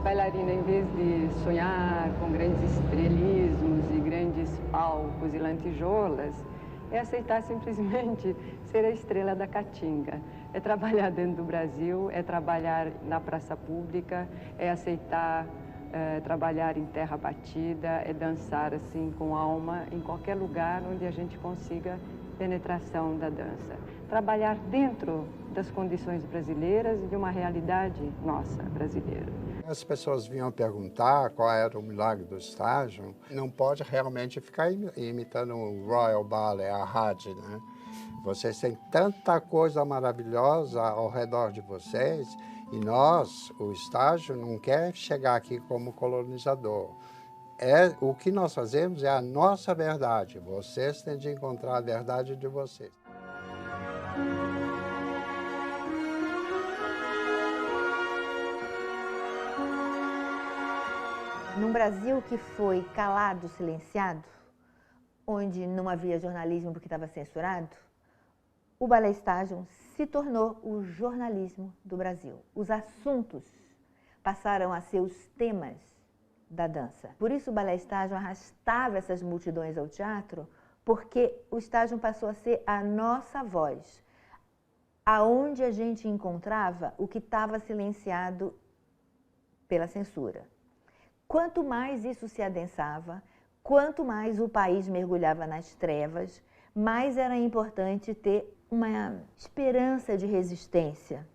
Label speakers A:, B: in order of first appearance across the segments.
A: bailarina, em vez de sonhar com grandes estrelismos e grandes palcos e lantejoulas, é aceitar simplesmente ser a estrela da Caatinga. É trabalhar dentro do Brasil, é trabalhar na praça pública, é aceitar trabalhar em terra batida, é dançar assim com alma em qualquer lugar onde a gente consiga penetração da dança. Trabalhar dentro das condições brasileiras e de uma realidade nossa, brasileira.
B: As pessoas vinham perguntar qual era o milagre do estágio. Não pode realmente ficar imitando o Royal Ballet, a rádio, né? Vocês têm tanta coisa maravilhosa ao redor de vocês e nós, o estágio, não quer chegar aqui como colonizador. O que nós fazemos é a nossa verdade. Vocês têm de encontrar a verdade de vocês.
C: Num Brasil que foi calado, silenciado, onde não havia jornalismo porque estava censurado, o Ballet Estágio se tornou o jornalismo do Brasil. Os assuntos passaram a ser os temas da dança. Por isso o Ballet Estágio arrastava essas multidões ao teatro, porque o estágio passou a ser a nossa voz, aonde a gente encontrava o que estava silenciado pela censura. Quanto mais isso se adensava, quanto mais o país mergulhava nas trevas, mais era importante ter uma esperança de resistência.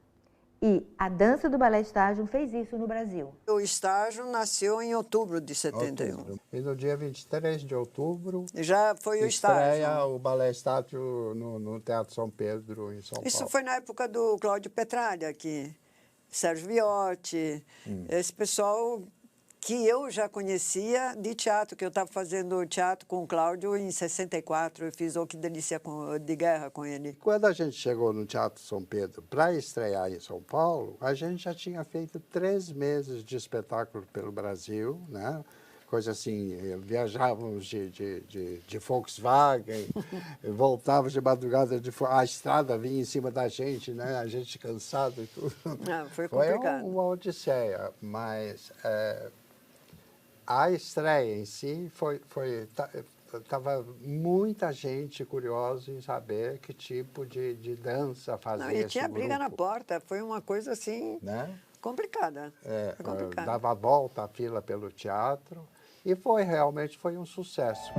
C: E a dança do Ballet Estágio fez isso no Brasil.
D: O estágio nasceu em outubro de 71.
B: E no dia 23 de outubro...
D: Já foi o estágio.
B: Estreia o Ballet Estágio no Teatro São Pedro, em São Paulo.
D: Isso foi na época do Cláudio Petralha, aqui, Sérgio Viotti, esse pessoal que eu já conhecia de teatro, que eu estava fazendo teatro com o Cláudio em 64, eu fiz O Que Delícia de Guerra com ele.
B: Quando a gente chegou no Teatro São Pedro para estrear em São Paulo, a gente já tinha feito 3 meses de espetáculo pelo Brasil, né? Coisa assim, viajávamos de Volkswagen, voltávamos de madrugada, a estrada vinha em cima da gente, né? A gente cansado e tudo.
D: Não, foi complicado.
B: Foi uma odisseia, mas... a estreia em si estava muita gente curiosa em saber que tipo de dança fazia esse grupo.
D: E tinha briga na porta, foi uma coisa assim, né? Complicada. Foi complicado.
B: Dava a volta a fila pelo teatro e realmente foi um sucesso.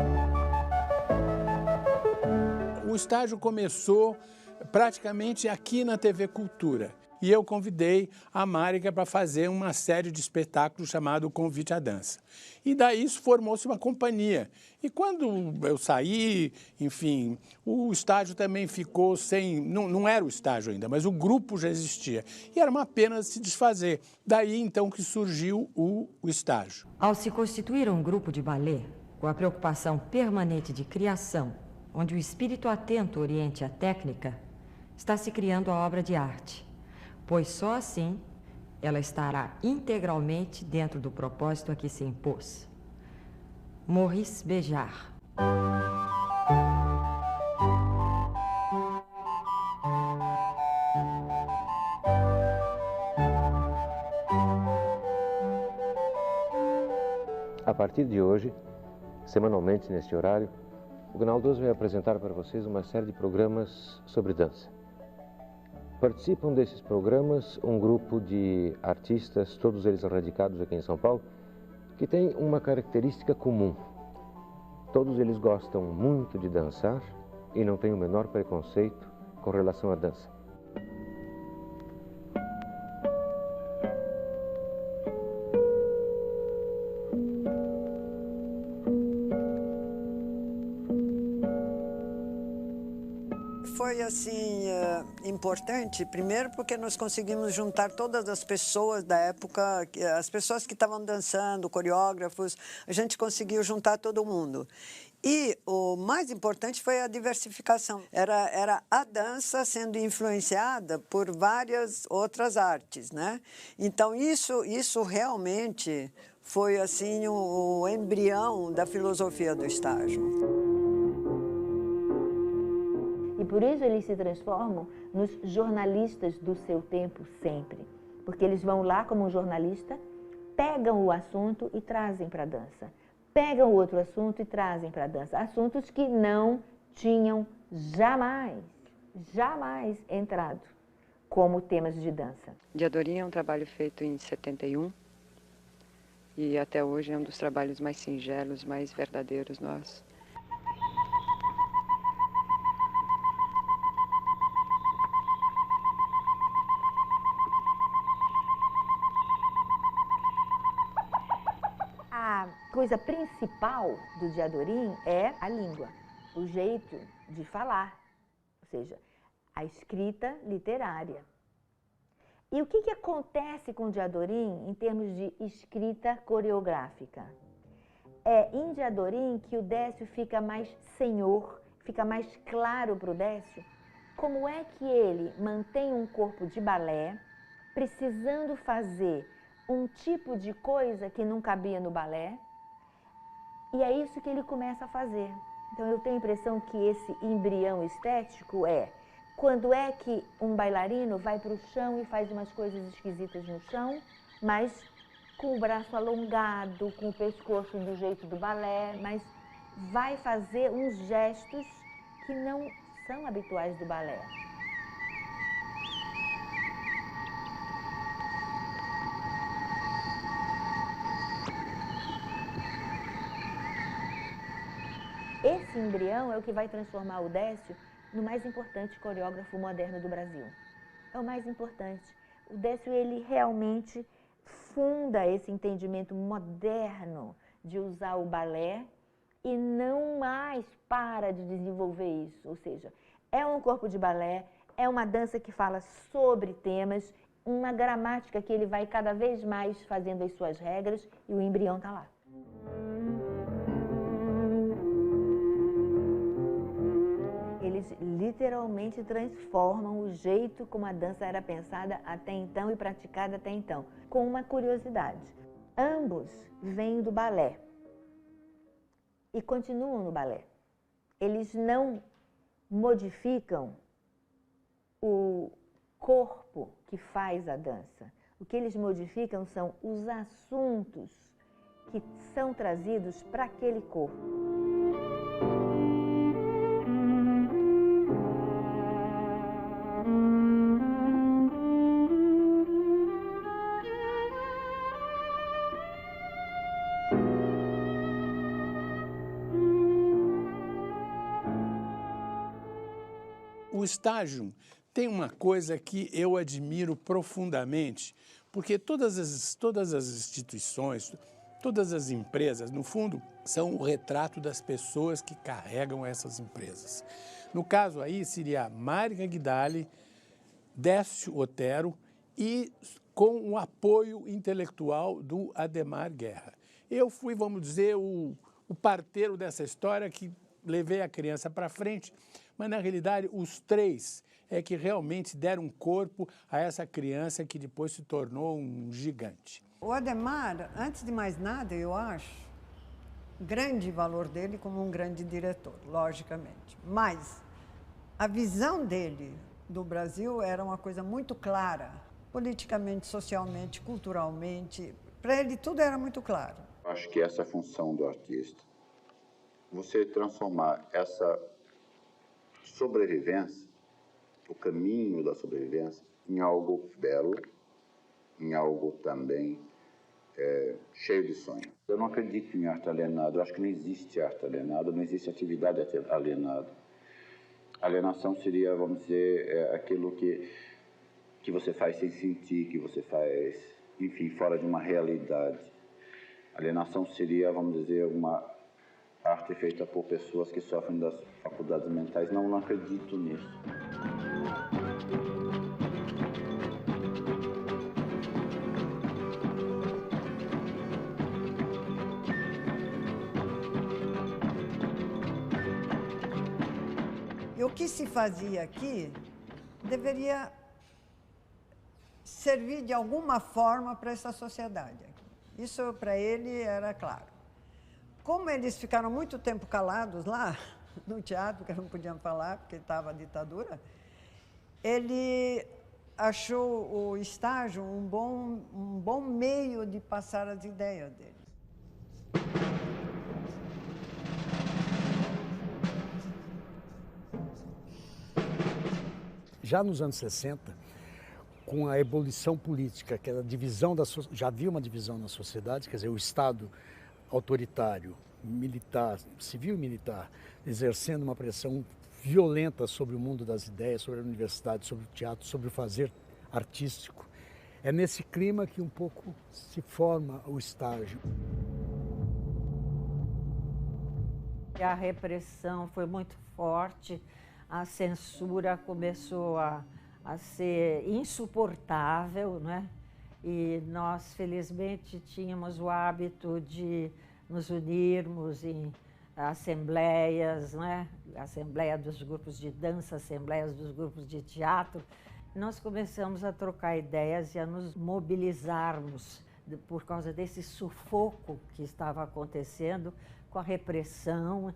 E: O estágio começou praticamente aqui na TV Cultura. E eu convidei a Marica para fazer uma série de espetáculos chamado Convite à Dança. E daí isso formou-se uma companhia. E quando eu saí, enfim, o estágio também ficou sem... Não era o estágio ainda, mas o grupo já existia. E era uma pena se desfazer. Daí, então, que surgiu o estágio.
F: Ao se constituir um grupo de balé, com a preocupação permanente de criação, onde o espírito atento oriente a técnica, está se criando a obra de arte. Pois só assim ela estará integralmente dentro do propósito a que se impôs. Maurice Béjart.
G: A partir de hoje, semanalmente neste horário, o Canal 12 vai apresentar para vocês uma série de programas sobre dança. Participam desses programas um grupo de artistas, todos eles radicados aqui em São Paulo, que tem uma característica comum. Todos eles gostam muito de dançar e não têm o menor preconceito com relação à dança.
D: Foi assim importante, primeiro porque nós conseguimos juntar todas as pessoas da época, as pessoas que estavam dançando, coreógrafos, a gente conseguiu juntar todo mundo. E o mais importante foi a diversificação. Era a dança sendo influenciada por várias outras artes, né? Então isso realmente foi assim o embrião da filosofia do estágio.
C: E por isso eles se transformam nos jornalistas do seu tempo sempre. Porque eles vão lá como um jornalista pegam o assunto e trazem para a dança. Pegam outro assunto e trazem para a dança. Assuntos que não tinham jamais entrado como temas de dança.
A: Diadorim é um trabalho feito em 71 e até hoje é um dos trabalhos mais singelos, mais verdadeiros nossos.
C: A coisa principal do Diadorim é a língua, o jeito de falar, ou seja, a escrita literária. E o que acontece com o Diadorim em termos de escrita coreográfica? É em Diadorim que o Décio fica mais senhor, fica mais claro para o Décio como é que ele mantém um corpo de balé, precisando fazer um tipo de coisa que não cabia no balé, e é isso que ele começa a fazer. Então eu tenho a impressão que esse embrião estético é quando é que um bailarino vai para o chão e faz umas coisas esquisitas no chão, mas com o braço alongado, com o pescoço do jeito do balé, mas vai fazer uns gestos que não são habituais do balé. Esse embrião é o que vai transformar o Décio no mais importante coreógrafo moderno do Brasil. É o mais importante. O Décio, ele realmente funda esse entendimento moderno de usar o balé e não mais para de desenvolver isso. Ou seja, é um corpo de balé, é uma dança que fala sobre temas, uma gramática que ele vai cada vez mais fazendo as suas regras e o embrião está lá. Eles literalmente transformam o jeito como a dança era pensada até então e praticada até então. Com uma curiosidade, ambos vêm do balé e continuam no balé. Eles não modificam o corpo que faz a dança. O que eles modificam são os assuntos que são trazidos para aquele corpo.
E: O estágio tem uma coisa que eu admiro profundamente, porque todas as instituições, todas as empresas, no fundo, são o retrato das pessoas que carregam essas empresas. No caso aí, seria Márica Guidali, Décio Otero e com o apoio intelectual do Adhemar Guerra. Eu fui, vamos dizer, o parteiro dessa história que levei a criança para frente, mas na realidade os três é que realmente deram corpo a essa criança que depois se tornou um gigante.
D: O Adhemar, antes de mais nada, eu acho, grande valor dele como um grande diretor, logicamente. Mas a visão dele do Brasil era uma coisa muito clara, politicamente, socialmente, culturalmente. Para ele tudo era muito claro.
H: Acho que essa é a função do artista. Você transformar essa sobrevivência, o caminho da sobrevivência, em algo belo, em algo também cheio de sonho. Eu não acredito em arte alienada, eu acho que não existe arte alienada, não existe atividade alienada. Alienação seria, vamos dizer, aquilo que você faz sem sentir, que você faz, enfim, fora de uma realidade. Alienação seria, vamos dizer, uma arte feita por pessoas que sofrem das faculdades mentais. Não acredito nisso.
D: E o que se fazia aqui deveria servir de alguma forma para essa sociedade. Isso para ele era claro. Como eles ficaram muito tempo calados lá, no teatro, que não podiam falar porque estava a ditadura, ele achou o estágio um bom meio de passar as ideias dele.
I: Já nos anos 60, com a ebulição política, que era a divisão já havia uma divisão na sociedade, quer dizer, o Estado autoritário, militar, civil e militar, exercendo uma pressão violenta sobre o mundo das ideias, sobre a universidade, sobre o teatro, sobre o fazer artístico. É nesse clima que um pouco se forma o estágio.
J: A repressão foi muito forte, a censura começou a ser insuportável, né? E nós, felizmente, tínhamos o hábito de nos unirmos em assembleias, né? Assembleia dos grupos de dança, assembleias dos grupos de teatro. Nós começamos a trocar ideias e a nos mobilizarmos por causa desse sufoco que estava acontecendo com a repressão.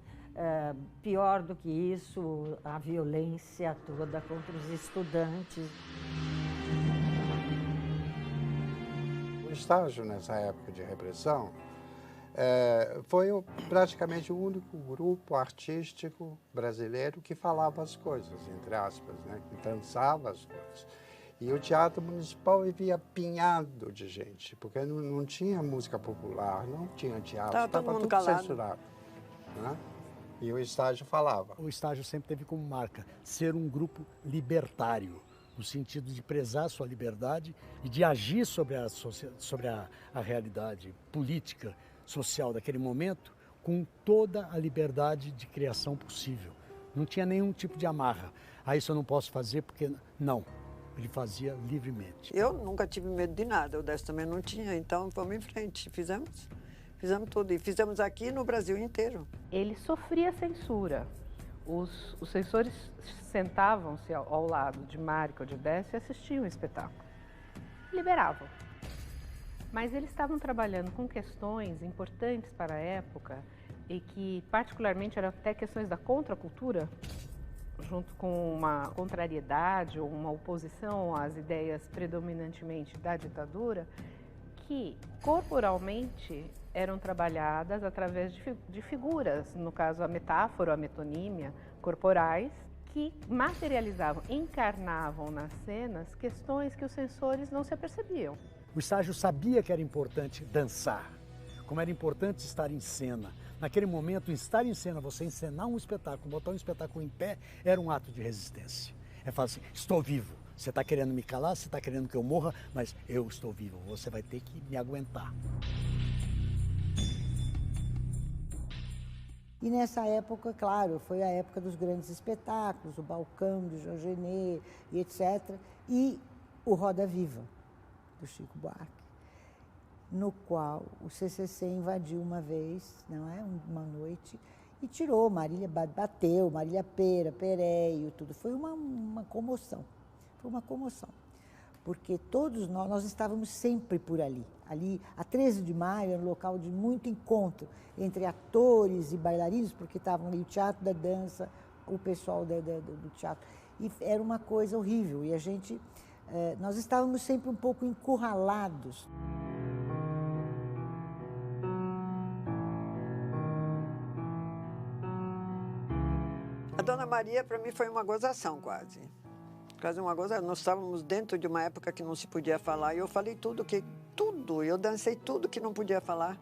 J: Pior do que isso, a violência toda contra os estudantes.
B: O estágio nessa época de repressão foi praticamente o único grupo artístico brasileiro que falava as coisas, entre aspas, né? Que dançava as coisas. E o Teatro Municipal vivia apinhado de gente, porque não tinha música popular, não tinha teatro, estava tudo calado. Censurado. Né? E o estágio falava.
I: O estágio sempre teve como marca ser um grupo libertário, no sentido de prezar sua liberdade e de agir sobre a realidade política, social daquele momento, com toda a liberdade de criação possível. Não tinha nenhum tipo de amarra. Isso eu não posso fazer porque não. Ele fazia livremente.
D: Eu nunca tive medo de nada, o Décio também não tinha, então vamos em frente, fizemos tudo e fizemos aqui no Brasil inteiro.
K: Ele sofria censura. Os censores sentavam-se ao lado de Márica ou de Décio e assistiam o espetáculo. Liberavam. Mas eles estavam trabalhando com questões importantes para a época e que particularmente eram até questões da contracultura, junto com uma contrariedade ou uma oposição às ideias predominantemente da ditadura, que corporalmente eram trabalhadas através de figuras, no caso a metáfora, a metonímia, corporais, que materializavam, encarnavam nas cenas questões que os censores não se apercebiam.
I: O estágio sabia que era importante dançar, como era importante estar em cena. Naquele momento, estar em cena, você encenar um espetáculo, botar um espetáculo em pé, era um ato de resistência. É falar assim, estou vivo. Você está querendo me calar, você está querendo que eu morra, mas eu estou vivo. Você vai ter que me aguentar.
L: E nessa época, claro, foi a época dos grandes espetáculos, o Balcão do Georgenet e etc. E o Roda Viva, do Chico Buarque, no qual o CCC invadiu uma vez, não é, uma noite, e tirou, Marília bateu, Marília Pera, Pereio, tudo. Foi uma comoção, porque todos nós estávamos sempre por ali. Ali, a 13 de maio, era um local de muito encontro entre atores e bailarinos, porque estavam ali o teatro da dança, o pessoal do teatro, e era uma coisa horrível, e a gente, nós estávamos sempre um pouco encurralados.
D: A Dona Maria, para mim, foi uma gozação quase. Quase uma gozação. Nós estávamos dentro de uma época que não se podia falar e eu falei tudo, eu dancei tudo que não podia falar.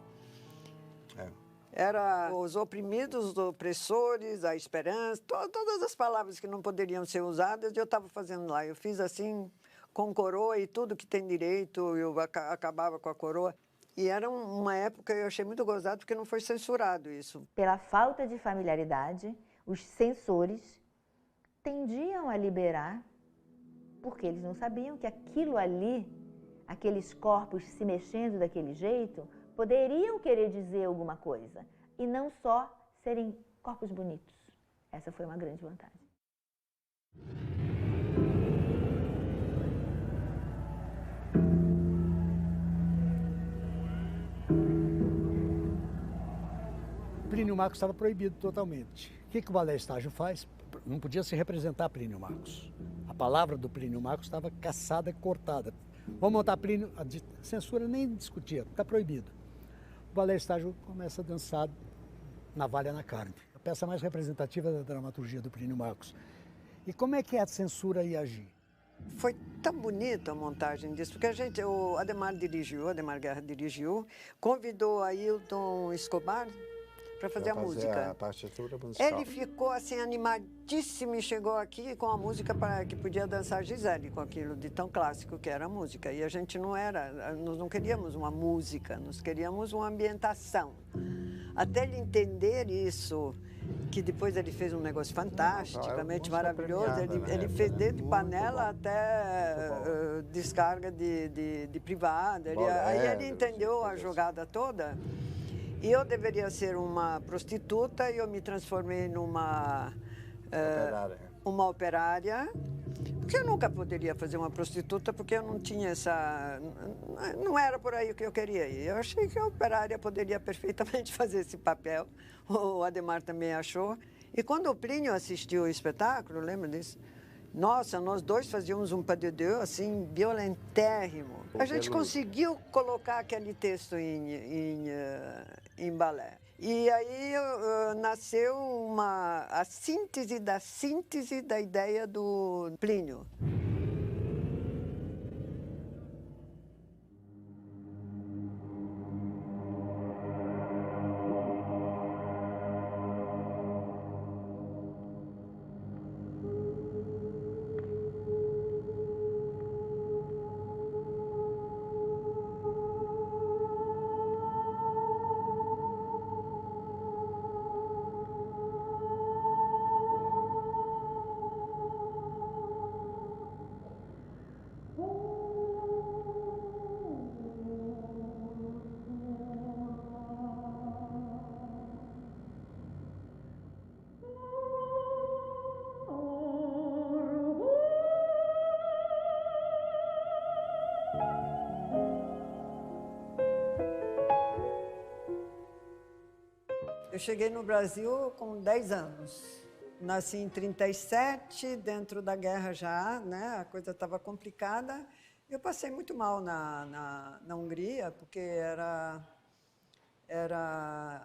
D: Era os oprimidos, os opressores, a esperança, todas as palavras que não poderiam ser usadas, eu estava fazendo lá. Eu fiz assim, com coroa e tudo que tem direito, eu acabava com a coroa. E era uma época, eu achei muito gozado, porque não foi censurado isso.
C: Pela falta de familiaridade, os censores tendiam a liberar, porque eles não sabiam que aquilo ali, aqueles corpos se mexendo daquele jeito, poderiam querer dizer alguma coisa, e não só serem corpos bonitos. Essa foi uma grande vantagem.
I: Plínio Marcos estava proibido totalmente. O que o Balé Estágio faz? Não podia se representar Plínio Marcos. A palavra do Plínio Marcos estava caçada e cortada. Vamos montar Plínio, a censura nem discutia, está proibido. O Balé Estágio começa a dançar Navalha na Carne, a peça mais representativa da dramaturgia do Plínio Marcos. E como é que a censura ia agir?
D: Foi tão bonita a montagem disso, porque o Adhemar Guerra dirigiu, convidou a Ailton Escobar para fazer a música.
B: A partitura musical.
D: Ele ficou assim animadíssimo e chegou aqui com a música para que podia dançar Gisele, com aquilo de tão clássico que era a música. E a gente nós não queríamos uma música, nós queríamos uma ambientação. Até ele entender isso, que depois ele fez um negócio fantasticamente maravilhoso, ele fez desde panela até descarga de privada. Aí ele entendeu a jogada toda. E eu deveria ser uma prostituta e eu me transformei numa uma operária, porque eu nunca poderia fazer uma prostituta, porque eu não tinha essa... Não era por aí o que eu queria ir. Eu achei que a operária poderia perfeitamente fazer esse papel. O Adhemar também achou. E quando o Plínio assistiu o espetáculo, lembra disso? Nossa, nós dois fazíamos um pas de deux, assim, violentérrimo. A gente conseguiu colocar aquele texto em balé. E aí nasceu a síntese da ideia do Plínio. Eu cheguei no Brasil com 10 anos. Nasci em 37, dentro da guerra já, né? A coisa estava complicada. Eu passei muito mal na Hungria, porque era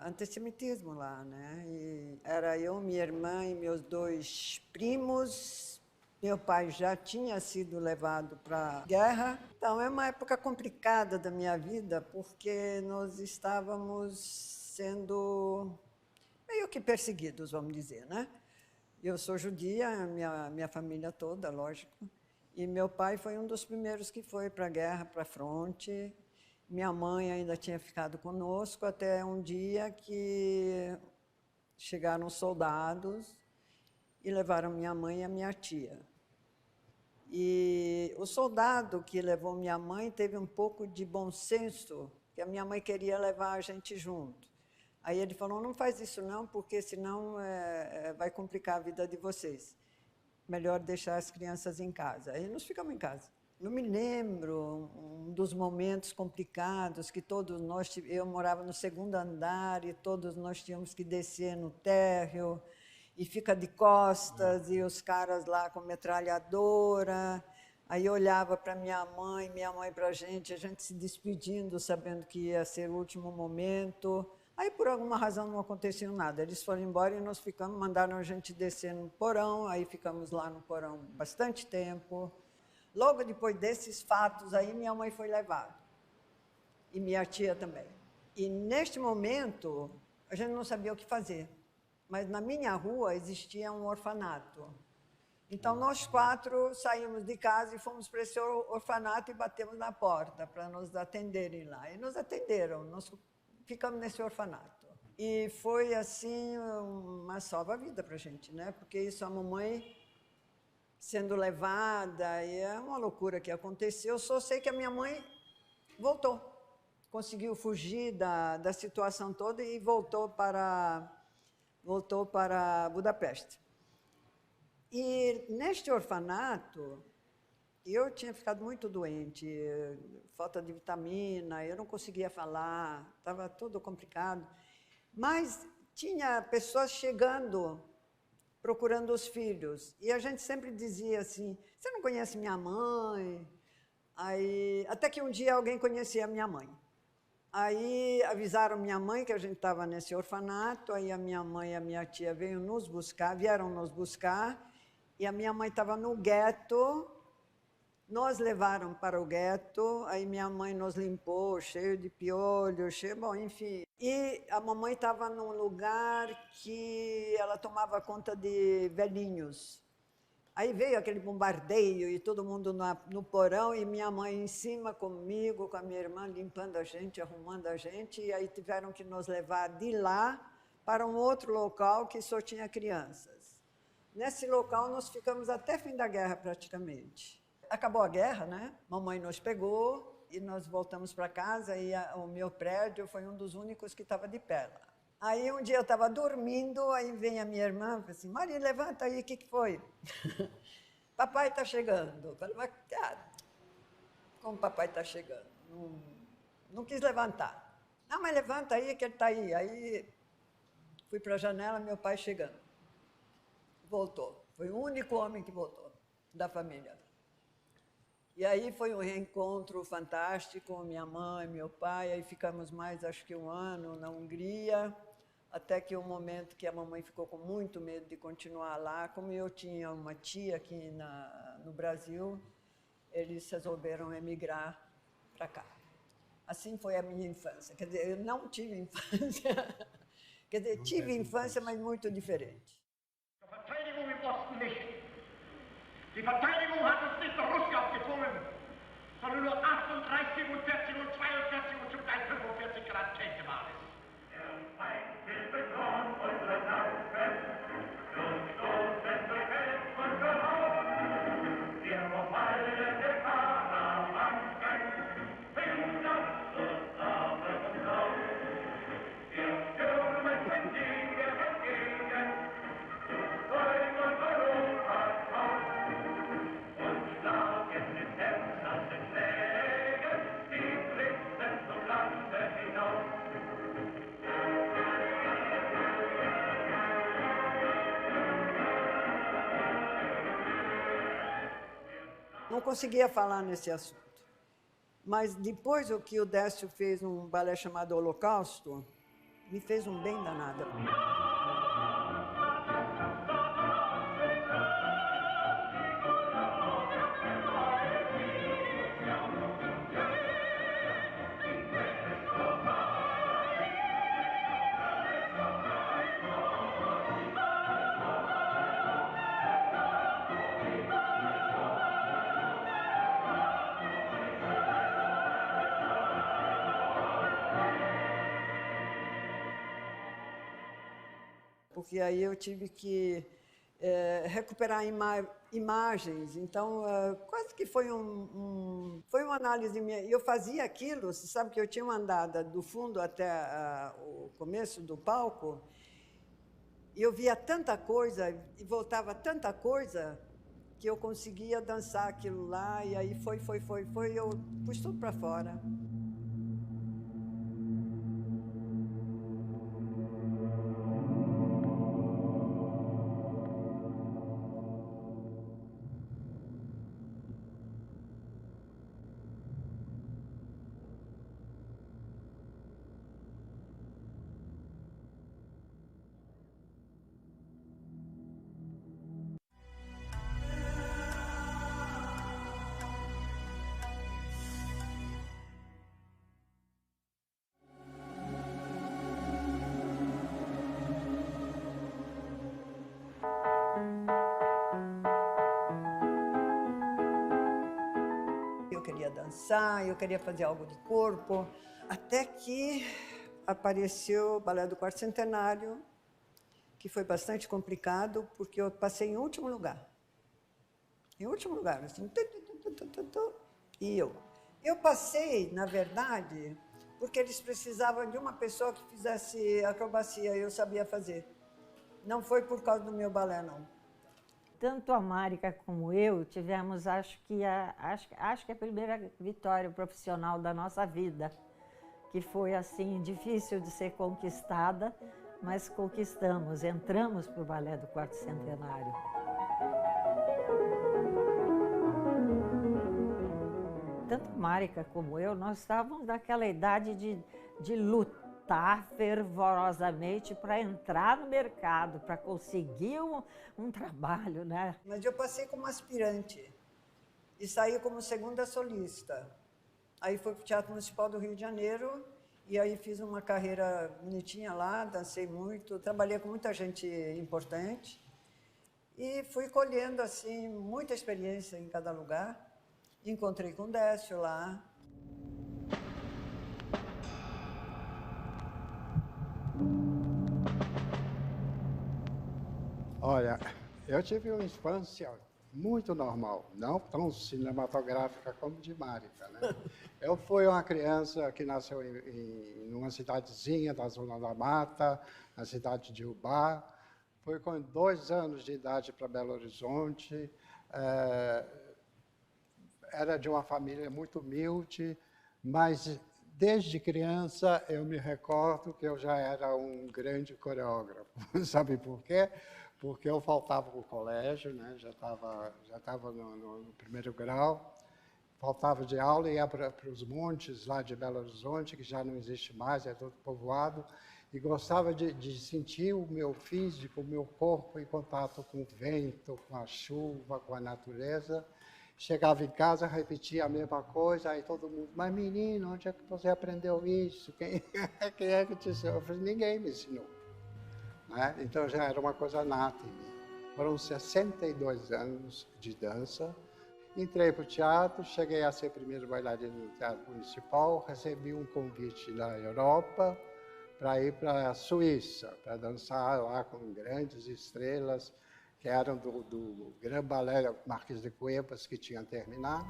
D: antissemitismo lá, né? E era eu, minha irmã e meus 2 primos. Meu pai já tinha sido levado para a guerra. Então, é uma época complicada da minha vida, porque nós estávamos sendo meio que perseguidos, vamos dizer, né? Eu sou judia, minha família toda, lógico. E meu pai foi um dos primeiros que foi para a guerra, para a fronte. Minha mãe ainda tinha ficado conosco até um dia que chegaram soldados e levaram minha mãe e a minha tia. E o soldado que levou minha mãe teve um pouco de bom senso, que a minha mãe queria levar a gente junto. Aí ele falou, não faz isso não, porque senão vai complicar a vida de vocês. Melhor deixar as crianças em casa. Aí nós ficamos em casa. Eu me lembro um dos momentos complicados que todos nós... Eu morava no 2º andar e todos nós tínhamos que descer no térreo e fica de costas e os caras lá com metralhadora. Aí eu olhava para minha mãe para a gente se despedindo, sabendo que ia ser o último momento. Aí, por alguma razão, não aconteceu nada. Eles foram embora e nós ficamos, mandaram a gente descer no porão, aí ficamos lá no porão bastante tempo. Logo depois desses fatos, aí minha mãe foi levada. E minha tia também. E, neste momento, a gente não sabia o que fazer. Mas na minha rua existia um orfanato. Então, nós 4 saímos de casa e fomos para esse orfanato e batemos na porta para nos atenderem lá. E nos atenderam, nós ficamos nesse orfanato. E foi, assim, uma salva-vida para a gente, né? Porque isso, a mamãe sendo levada, e é uma loucura que aconteceu. Eu só sei que a minha mãe voltou. Conseguiu fugir da situação toda e voltou para Budapeste. E neste orfanato, eu tinha ficado muito doente, falta de vitamina, eu não conseguia falar, estava tudo complicado. Mas tinha pessoas chegando procurando os filhos. E a gente sempre dizia assim, você não conhece minha mãe? Aí, até que um dia alguém conhecia a minha mãe. Aí avisaram minha mãe que a gente estava nesse orfanato, aí a minha mãe e a minha tia vieram nos buscar, e a minha mãe estava no gueto, nos levaram para o gueto, aí minha mãe nos limpou, cheio de piolho, bom, enfim. E a mamãe estava num lugar que ela tomava conta de velhinhos. Aí veio aquele bombardeio e todo mundo no porão e minha mãe em cima comigo, com a minha irmã, limpando a gente, arrumando a gente. E aí tiveram que nos levar de lá para um outro local que só tinha crianças. Nesse local nós ficamos até fim da guerra praticamente. Acabou a guerra, né? Mamãe nos pegou e nós voltamos para casa e o meu prédio foi um dos únicos que estava de pé lá. Aí um dia eu estava dormindo, aí vem a minha irmã e fala assim, Maria, levanta aí, o que foi? Papai está chegando. Eu falei, mas como papai está chegando? Não quis levantar. Não, mas levanta aí que ele está aí. Aí fui para a janela, meu pai chegando. Voltou. Foi o único homem que voltou da família. E aí foi um reencontro fantástico, minha mãe, meu pai, aí ficamos mais, acho que 1 ano na Hungria, até que o momento que a mamãe ficou com muito medo de continuar lá, como eu tinha uma tia aqui no Brasil, eles resolveram emigrar para cá. Assim foi a minha infância. Quer dizer, eu não tive infância, quer dizer, tive infância, mas muito diferente.
M: Die Verteidigung hat uns nicht nach Russland aufgezwungen, sondern nur 38 und 40 und 42 und zum Teil 45 Grad Kälte war es. Der Feind will bekommen unsere Laufen, und stoßen durch Welt und Verhauen. Wir wollen alle Gefahr am Anfang, hindert uns aber und auf. Wir stürmen den Sieger entgegen, zu Freund und Europa auf.
D: Não conseguia falar nesse assunto. Mas depois o que o Décio fez num balé chamado Holocausto, me fez um bem danado. Porque aí eu tive que recuperar imagens, então quase que foi uma análise minha. E eu fazia aquilo, você sabe que eu tinha uma andada do fundo até o começo do palco, e eu via tanta coisa, e voltava tanta coisa, que eu conseguia dançar aquilo lá, e aí foi, eu pus tudo para fora. Eu queria dançar, eu queria fazer algo de corpo, até que apareceu o Balé do Quarto Centenário, que foi bastante complicado, porque eu passei em último lugar. Em último lugar, assim, e eu passei, na verdade, porque eles precisavam de uma pessoa que fizesse acrobacia, e eu sabia fazer. Não foi por causa do meu balé, não.
J: Tanto a Márica como eu tivemos, acho que a primeira vitória profissional da nossa vida, que foi assim difícil de ser conquistada, mas conquistamos, entramos para o balé do quarto centenário. Tanto Marica como eu, nós estávamos naquela idade de lutar fervorosamente para entrar no mercado, para conseguir um trabalho, né?
D: Mas eu passei como aspirante e saí como segunda solista. Aí fui para o Teatro Municipal do Rio de Janeiro e aí fiz uma carreira bonitinha lá, dancei muito, trabalhei com muita gente importante e fui colhendo assim muita experiência em cada lugar. Encontrei com o Décio lá.
B: Olha, eu tive uma infância muito normal, não tão cinematográfica como de Marica, né? Eu fui uma criança que nasceu em uma cidadezinha da Zona da Mata, na cidade de Ubá. Fui com 2 anos de idade para Belo Horizonte. Era de uma família muito humilde, mas desde criança eu me recordo que eu já era um grande coreógrafo. Sabe por quê? Porque eu faltava para o colégio, né? já estava no primeiro grau, faltava de aula e ia para os montes lá de Belo Horizonte, que já não existe mais, é todo povoado, e gostava de sentir o meu físico, o meu corpo em contato com o vento, com a chuva, com a natureza. Chegava em casa, repetia a mesma coisa, aí todo mundo, mas menino, onde é que você aprendeu isso? Quem é que te ensinou? Eu falei, ninguém me ensinou. Né? Então já era uma coisa nata em mim. Foram 62 anos de dança. Entrei para o teatro, cheguei a ser primeiro bailarino no Teatro Municipal, recebi um convite da Europa para ir para a Suíça, para dançar lá com grandes estrelas, que eram do Grand Ballet Marquês de Cuevas, que tinha terminado.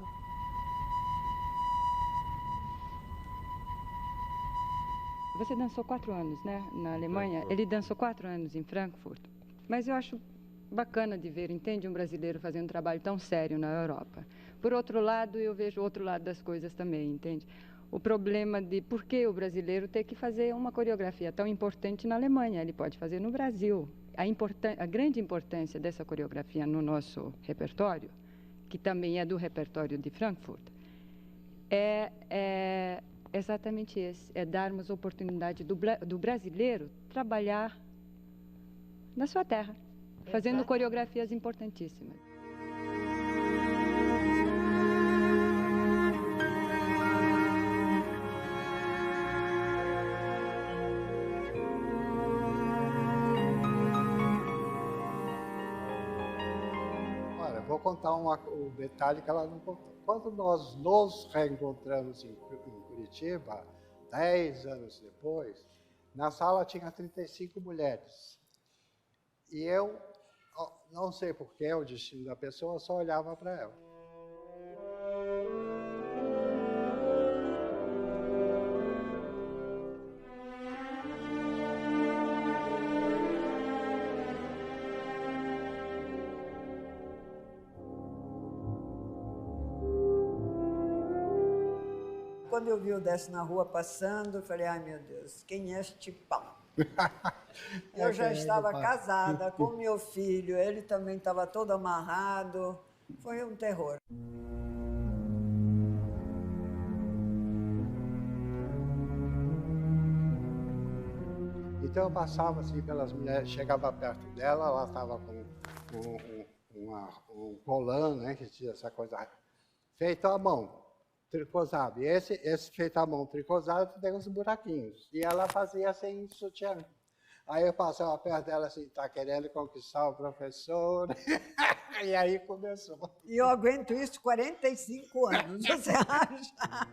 A: Você dançou 4 anos, né, na Alemanha? Ele dançou 4 anos em Frankfurt. Mas eu acho bacana de ver, entende, um brasileiro fazendo um trabalho tão sério na Europa. Por outro lado, eu vejo o outro lado das coisas também, entende? O problema de por que o brasileiro tem que fazer uma coreografia tão importante na Alemanha, ele pode fazer no Brasil. A grande importância dessa coreografia no nosso repertório, que também é do repertório de Frankfurt, é exatamente esse, é darmos a oportunidade do brasileiro trabalhar na sua terra, fazendo coreografias importantíssimas.
B: Vou contar um detalhe que ela não contou. Quando nós nos reencontramos em Curitiba, 10 anos depois, na sala tinha 35 mulheres. E eu, não sei porquê, o destino da pessoa, só olhava para ela.
D: Quando eu vi o Décio na rua passando, eu falei, ai meu Deus, quem é este pau? Eu já estava casada com meu filho, ele também estava todo amarrado, foi um terror.
B: Então eu passava assim pelas mulheres, chegava perto dela, ela estava com um colã, né, que tinha essa coisa feita à mão, tricosado. E esse feito à mão tricosado tem uns buraquinhos. E ela fazia assim, sutiã. Aí eu passava perto dela assim, tá querendo conquistar o professor? E aí começou.
D: E eu aguento isso 45 anos, você acha?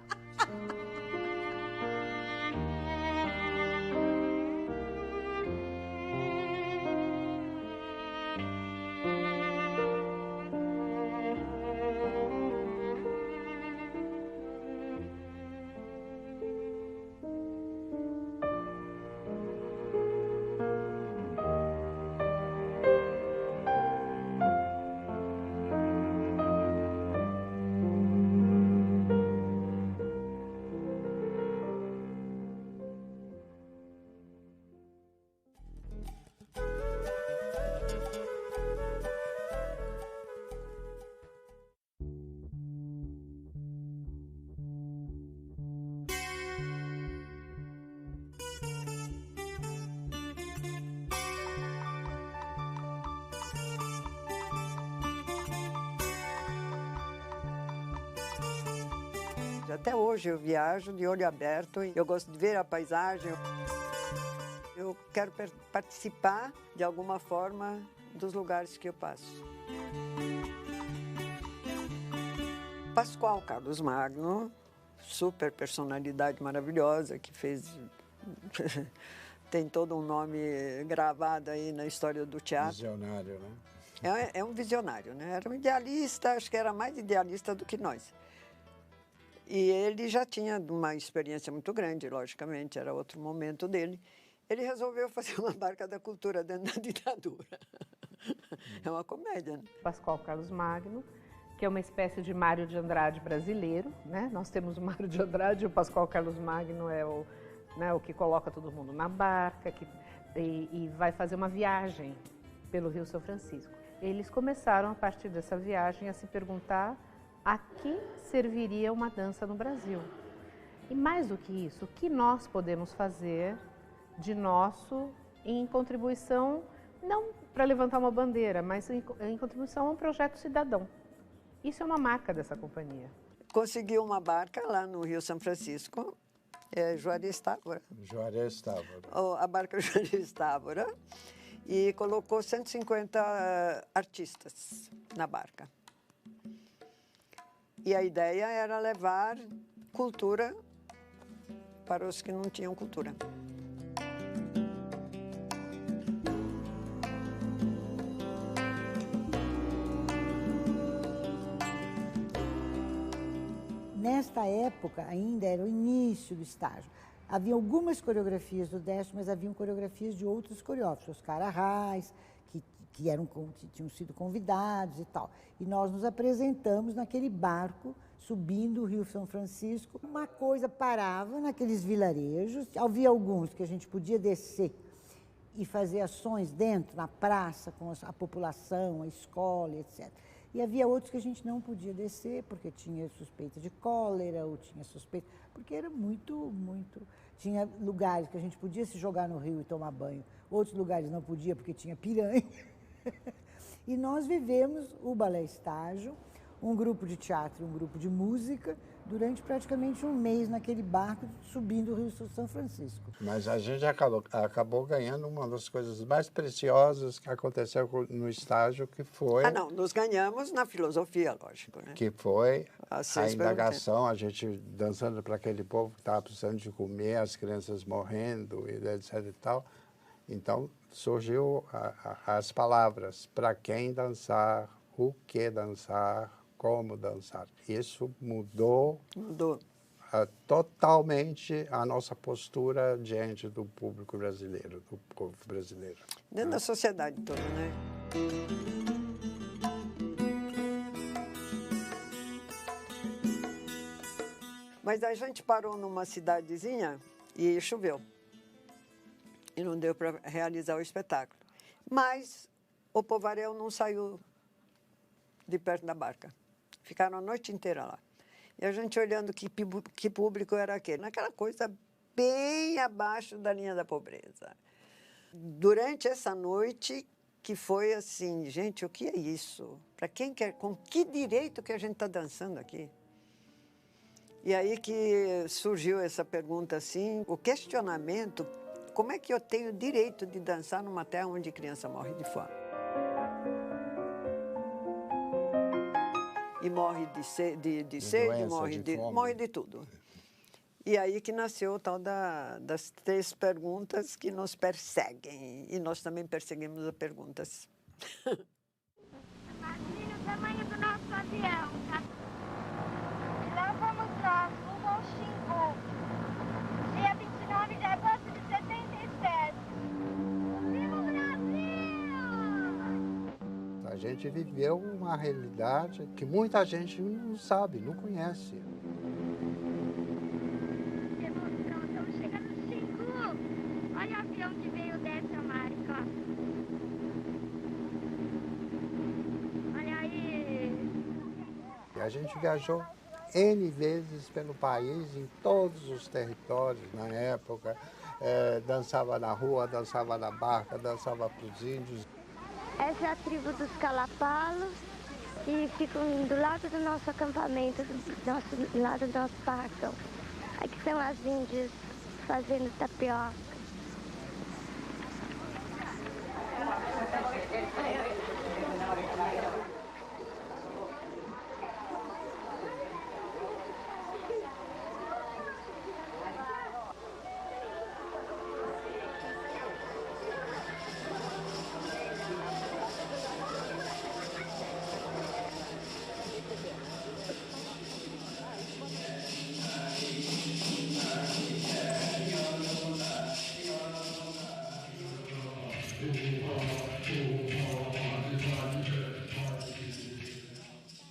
D: Até hoje eu viajo de olho aberto, eu gosto de ver a paisagem. Eu quero participar, de alguma forma, dos lugares que eu passo. Pascoal Carlos Magno, super personalidade maravilhosa, que fez... tem todo um nome gravado aí na história do teatro.
B: Visionário, né?
D: É um visionário, né? Era um idealista, acho que era mais idealista do que nós. E ele já tinha uma experiência muito grande, logicamente, era outro momento dele. Ele resolveu fazer uma barca da cultura dentro da ditadura. É uma comédia, né?
K: Pascoal Carlos Magno, que é uma espécie de Mário de Andrade brasileiro, né? Nós temos o Mário de Andrade e o Pascoal Carlos Magno é o que coloca todo mundo na barca e vai fazer uma viagem pelo Rio São Francisco. Eles começaram, a partir dessa viagem, a se perguntar a que serviria uma dança no Brasil. E mais do que isso, o que nós podemos fazer de nosso em contribuição, não para levantar uma bandeira, mas em contribuição a um projeto cidadão. Isso é uma marca dessa companhia.
D: Conseguiu uma barca lá no Rio São Francisco, Juarez Távora.
B: Juarez Távora.
D: A barca Juarez Távora. E colocou 150 artistas na barca. E a ideia era levar cultura para os que não tinham cultura.
L: Nesta época, ainda era o início do estágio. Havia algumas coreografias do Décio, mas haviam coreografias de outros coreógrafos, Oscar Arraes, que tinham sido convidados e tal. E nós nos apresentamos naquele barco, subindo o Rio São Francisco. Uma coisa parava naqueles vilarejos, havia alguns que a gente podia descer e fazer ações dentro, na praça, com a população, a escola, etc. E havia outros que a gente não podia descer, porque tinha suspeita de cólera, ou tinha suspeita... Porque era muito... Tinha lugares que a gente podia se jogar no rio e tomar banho. Outros lugares não podia, porque tinha piranha. E nós vivemos o Balé Estágio, um grupo de teatro e um grupo de música, durante praticamente um mês naquele barco, subindo o Rio São Francisco.
B: Mas a gente acabou ganhando uma das coisas mais preciosas que aconteceu no estágio, que foi...
D: não, nos ganhamos na filosofia, lógico, né?
B: Que foi a indagação, a gente dançando para aquele povo que estava precisando de comer, as crianças morrendo, e etc e tal. Então, surgiu as palavras, para quem dançar, o que dançar, como dançar. Isso mudou totalmente a nossa postura diante do público brasileiro, do povo brasileiro.
D: Dentro da sociedade toda, né? Mas a gente parou numa cidadezinha e choveu. E não deu para realizar o espetáculo. Mas o povaréu não saiu de perto da barca. Ficaram a noite inteira lá. E a gente olhando que público era aquele. Naquela coisa bem abaixo da linha da pobreza. Durante essa noite, que foi assim, gente, o que é isso? Para quem quer, com que direito que a gente está dançando aqui? E aí que surgiu essa pergunta assim, o questionamento, como é que eu tenho direito de dançar numa terra onde criança morre de fome? E morre de sede, morre de tudo. E aí que nasceu o tal das 3 perguntas que nos perseguem. E nós também perseguimos as perguntas.
N: Imagine o tamanho do nosso avião. Lá vamos nós, rumo ao Xingu. Dia 29 de agosto de 77. Viva o Brasil!
B: A gente viveu uma realidade que muita gente não sabe, não conhece.
N: Estamos chegando no Xingu. Olha o avião que veio dessa América. Olha aí.
B: E a gente viajou N vezes pelo país, em todos os territórios na época. Dançava na rua, dançava na barca, dançava para os índios.
N: Essa é a tribo dos Calapalos. que ficam do lado do nosso acampamento, do lado do nosso barracão. Aqui são as índias fazendo tapioca.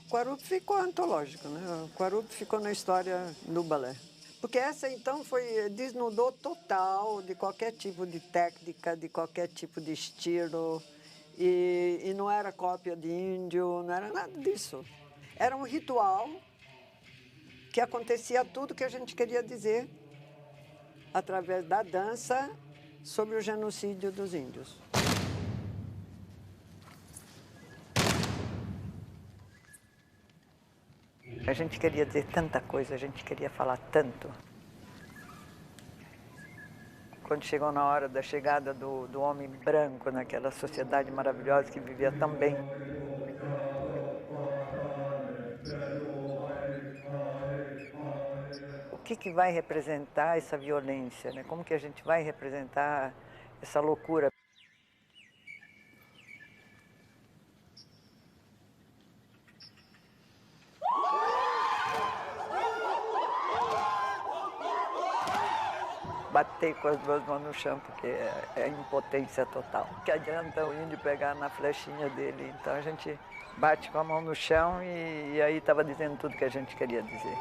D: O Quarup ficou antológico, né? O Quarup ficou na história do balé. Porque essa, então, desnudou total de qualquer tipo de técnica, de qualquer tipo de estilo. E não era cópia de índio, não era nada disso. Era um ritual que acontecia tudo que a gente queria dizer através da dança sobre o genocídio dos índios. A gente queria dizer tanta coisa, a gente queria falar tanto. Quando chegou na hora da chegada do homem branco naquela sociedade maravilhosa que vivia tão bem. O que vai representar essa violência, né? Como que a gente vai representar essa loucura? Bater com as duas mãos no chão, porque é impotência total. Que adianta o índio pegar na flechinha dele. Então a gente bate com a mão no chão e aí estava dizendo tudo que a gente queria dizer.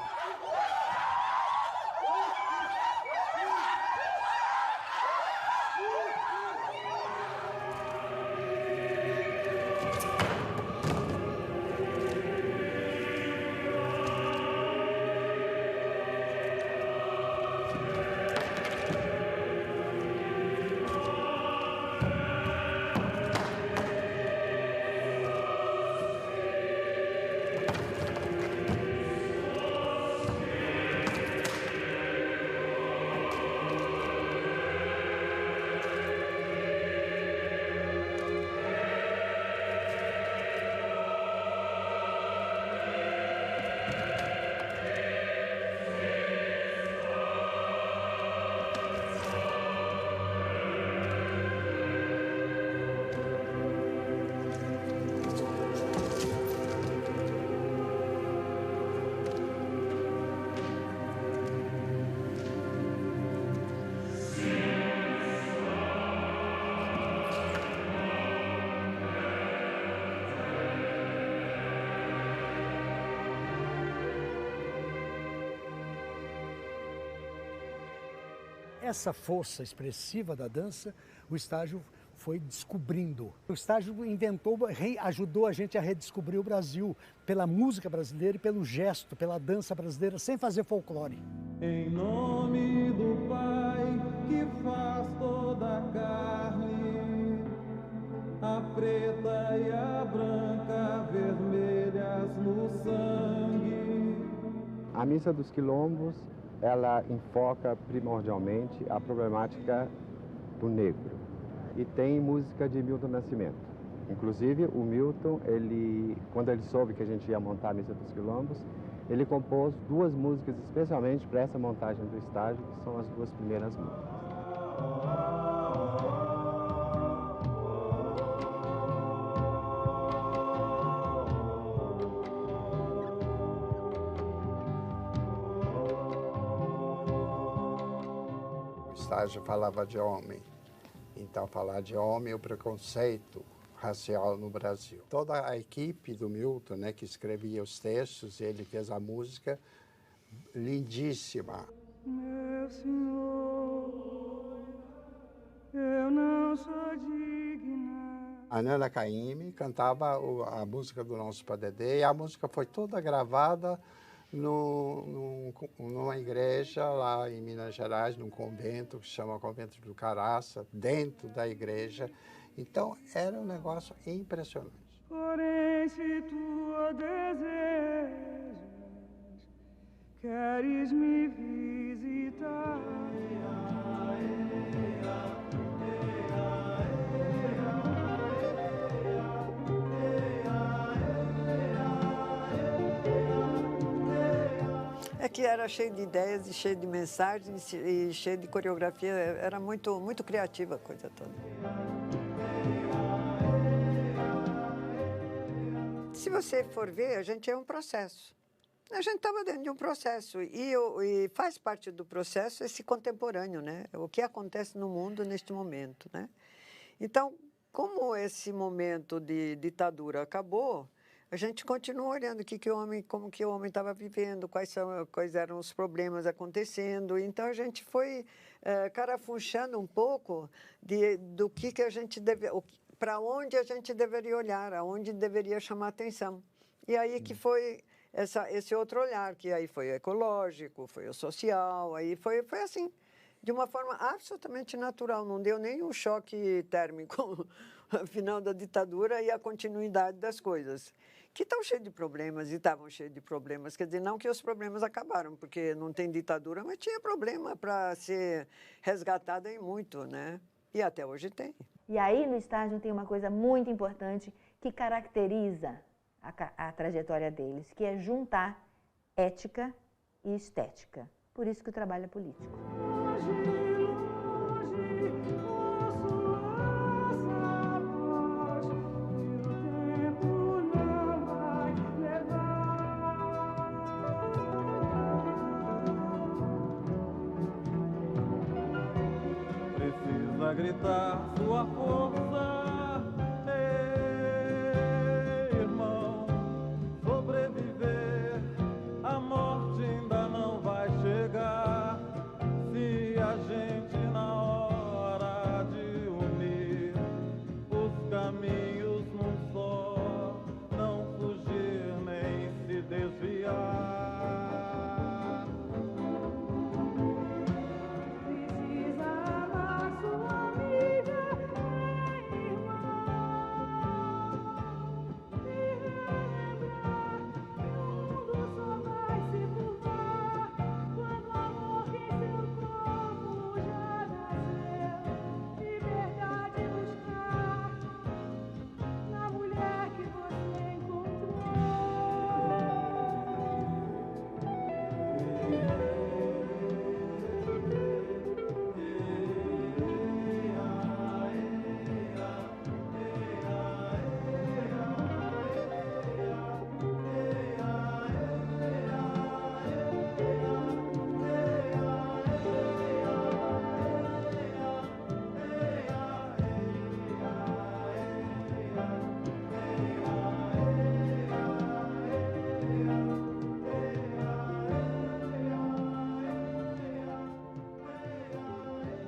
I: Essa força expressiva da dança, o estágio foi descobrindo. O estágio ajudou a gente a redescobrir o Brasil pela música brasileira e pelo gesto, pela dança brasileira, sem fazer folclore.
O: Em nome do Pai que faz toda a carne, a preta e a branca, vermelhas no sangue.
P: A Missa dos Quilombos, ela enfoca primordialmente a problemática do negro e tem música de Milton Nascimento. Inclusive, o Milton, quando ele soube que a gente ia montar a Missa dos Quilombos, ele compôs duas músicas especialmente para essa montagem do estágio, que são as duas primeiras músicas.
B: O estágio falava de homem, então falar de homem é o preconceito racial no Brasil. Toda a equipe do Milton, né, que escrevia os textos, ele fez a música lindíssima.
O: Meu senhor, eu não sou digna.
B: A Nana Caymmi cantava a música do Nosso Padedê, e a música foi toda gravada numa igreja lá em Minas Gerais, num convento que se chama Convento do Caraça, dentro da igreja. Então, era um negócio impressionante.
O: Porém, se tu a desejas, queres me visitar.
D: É que era cheio de ideias, e cheio de mensagens e cheio de coreografia. Era muito, muito criativa a coisa toda. Se você for ver, a gente é um processo. A gente estava dentro de um processo e faz parte do processo esse contemporâneo, né? O que acontece no mundo neste momento, né? Então, como esse momento de ditadura acabou, a gente continua olhando como que o homem estava vivendo, quais eram os problemas acontecendo. Então, a gente foi carafunchando um pouco do que a gente deve, para onde a gente deveria olhar, aonde deveria chamar atenção. E aí que foi esse outro olhar, que aí foi o ecológico, foi o social, aí foi assim, de uma forma absolutamente natural, não deu nenhum choque térmico no final da ditadura e a continuidade das coisas, que estão cheios de problemas e estavam cheios de problemas. Quer dizer, não que os problemas acabaram, porque não tem ditadura, mas tinha problema para ser resgatado em muito, né? E até hoje tem.
C: E aí no estágio tem uma coisa muito importante que caracteriza a trajetória deles, que é juntar ética e estética. Por isso que o trabalho é político.
O: Precisa gritar sua força.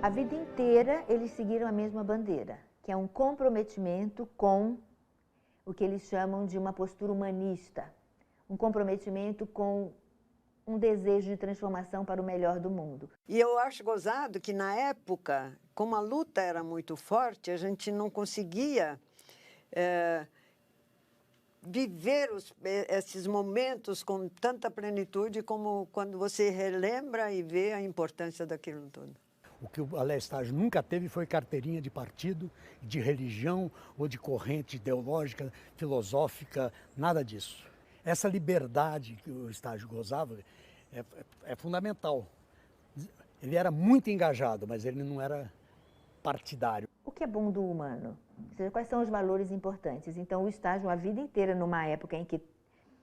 C: A vida inteira eles seguiram a mesma bandeira, que é um comprometimento com o que eles chamam de uma postura humanista, um comprometimento com um desejo de transformação para o melhor do mundo.
D: E eu acho gozado que na época, como a luta era muito forte, a gente não conseguia viver esses momentos com tanta plenitude como quando você relembra e vê a importância daquilo tudo.
I: O que o Balé Estágio nunca teve foi carteirinha de partido, de religião ou de corrente ideológica, filosófica, nada disso. Essa liberdade que o Estágio gozava é fundamental. Ele era muito engajado, mas ele não era partidário.
C: O que é bom do humano? Ou seja, quais são os valores importantes? Então, o Estágio, a vida inteira, numa época em que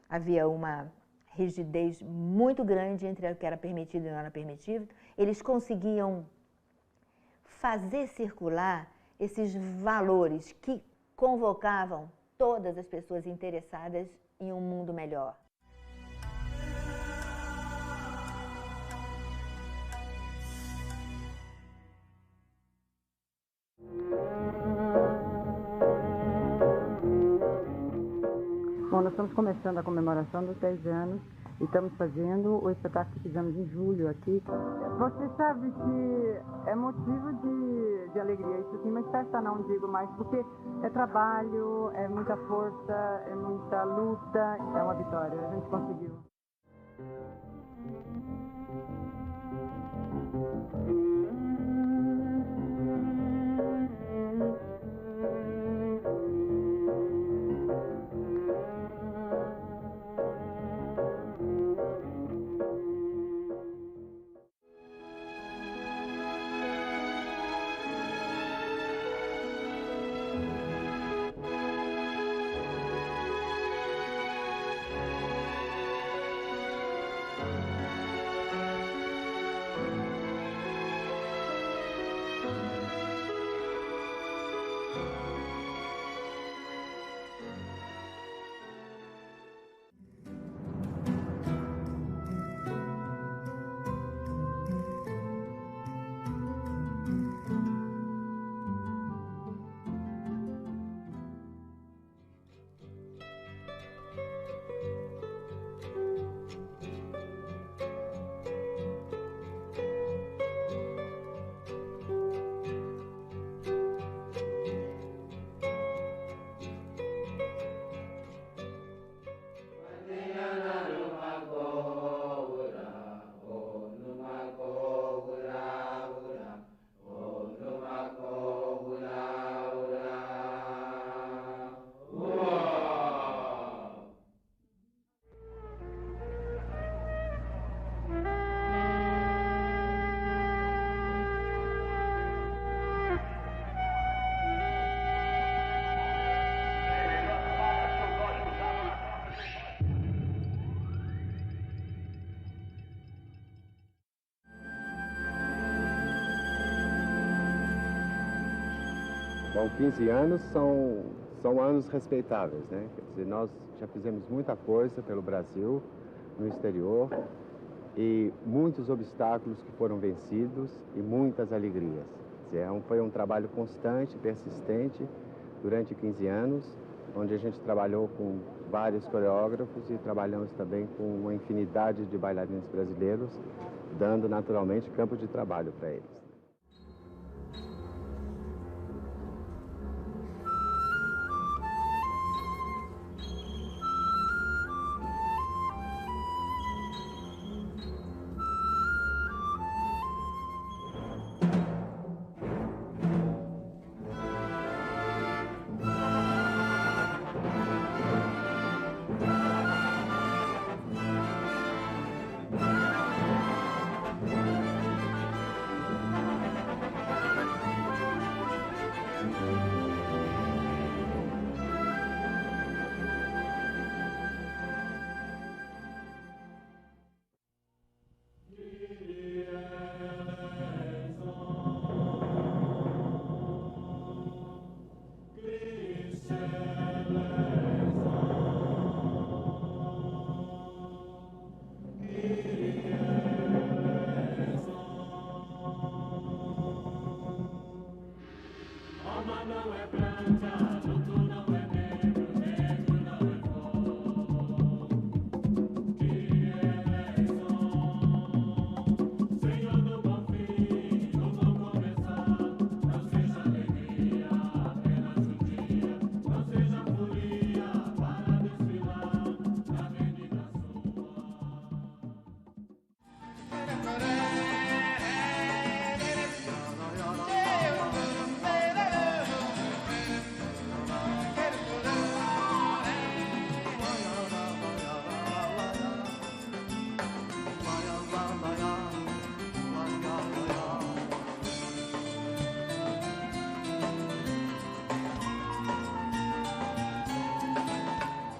C: havia uma rigidez muito grande entre o que era permitido e não era permitido, eles conseguiam fazer circular esses valores que convocavam todas as pessoas interessadas em um mundo melhor.
Q: Bom, nós estamos começando a comemoração dos 10 anos e estamos fazendo o espetáculo que fizemos em julho aqui. Você sabe que é motivo de alegria, isso sim, mas festa não digo mais, porque é trabalho, é muita força, é muita luta, é uma vitória, a gente conseguiu.
P: Bom, 15 anos são anos respeitáveis, né? Quer dizer, nós já fizemos muita coisa pelo Brasil, no exterior, e muitos obstáculos que foram vencidos e muitas alegrias. Quer dizer, foi um trabalho constante, persistente, durante 15 anos, onde a gente trabalhou com vários coreógrafos e trabalhamos também com uma infinidade de bailarinos brasileiros, dando naturalmente campo de trabalho para eles.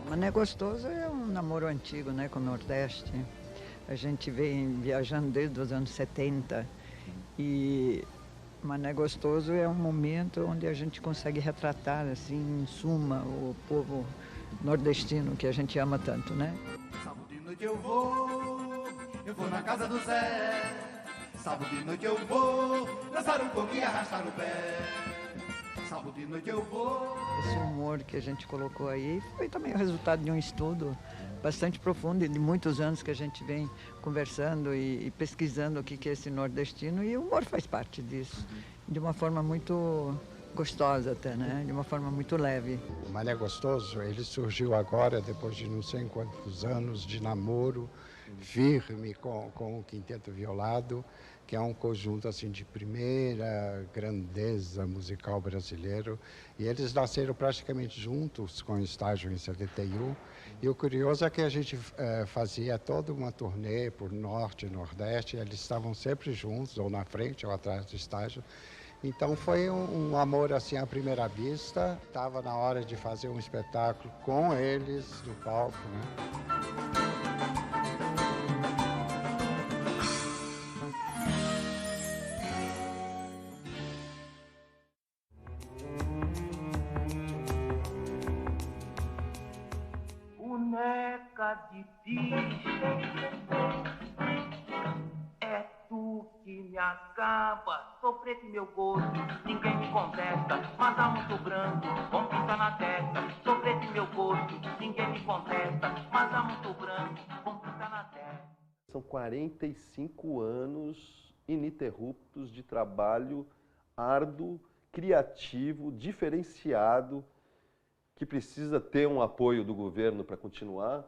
D: Mané Gostoso é um namoro antigo, né, com o Nordeste. A gente vem viajando desde os anos 70 e Mané Gostoso é um momento onde a gente consegue retratar, assim, em suma, o povo nordestino que a gente ama tanto, né?
R: Sábado de noite eu vou na casa do Zé. Sábado de noite eu vou dançar um pouco e arrastar o pé. Sábado de noite eu vou.
D: Esse humor que a gente colocou aí foi também o resultado de um estudo bastante profundo e de muitos anos que a gente vem conversando e pesquisando o que é esse nordestino, e o humor faz parte disso.
S: de uma forma muito gostosa até, né? De uma forma muito leve.
B: O Balé Gostoso, ele surgiu agora, depois de não sei quantos anos de namoro firme com o Quinteto Violado, que é um conjunto assim de primeira grandeza musical brasileiro. E eles nasceram praticamente juntos com o estágio em 71. E o curioso é que a gente fazia toda uma turnê por Norte e Nordeste, e eles estavam sempre juntos, ou na frente ou atrás do estágio. Então foi um amor assim à primeira vista. Estava na hora de fazer um espetáculo com eles no palco, né?
T: Boneca de bicho, é tu que me acaba. Sou preto e meu gosto, ninguém me contesta. Mas há muito branco, com pinta na testa. Sou preto e meu gosto, ninguém me contesta. Mas há muito branco, com pinta na testa.
U: São 45 anos ininterruptos de trabalho árduo, criativo, diferenciado, que precisa ter um apoio do governo para continuar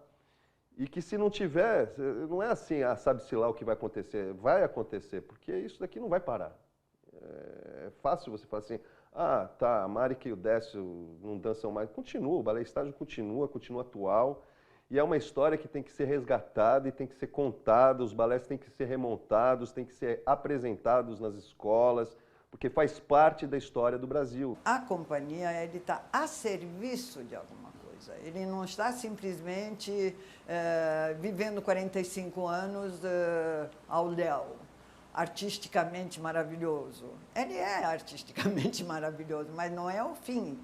U: e que, se não tiver, não é assim, sabe-se lá o que vai acontecer, porque isso daqui não vai parar. É fácil você falar assim, tá, a Marica e o Décio não dançam mais. Continua, o Balé Estágio continua atual, e é uma história que tem que ser resgatada e tem que ser contada, os balés têm que ser remontados, têm que ser apresentados nas escolas, porque faz parte da história do Brasil.
D: A companhia está a serviço de alguma coisa. Ele não está simplesmente vivendo 45 anos ao léu, artisticamente maravilhoso. Ele é artisticamente maravilhoso, mas não é o fim.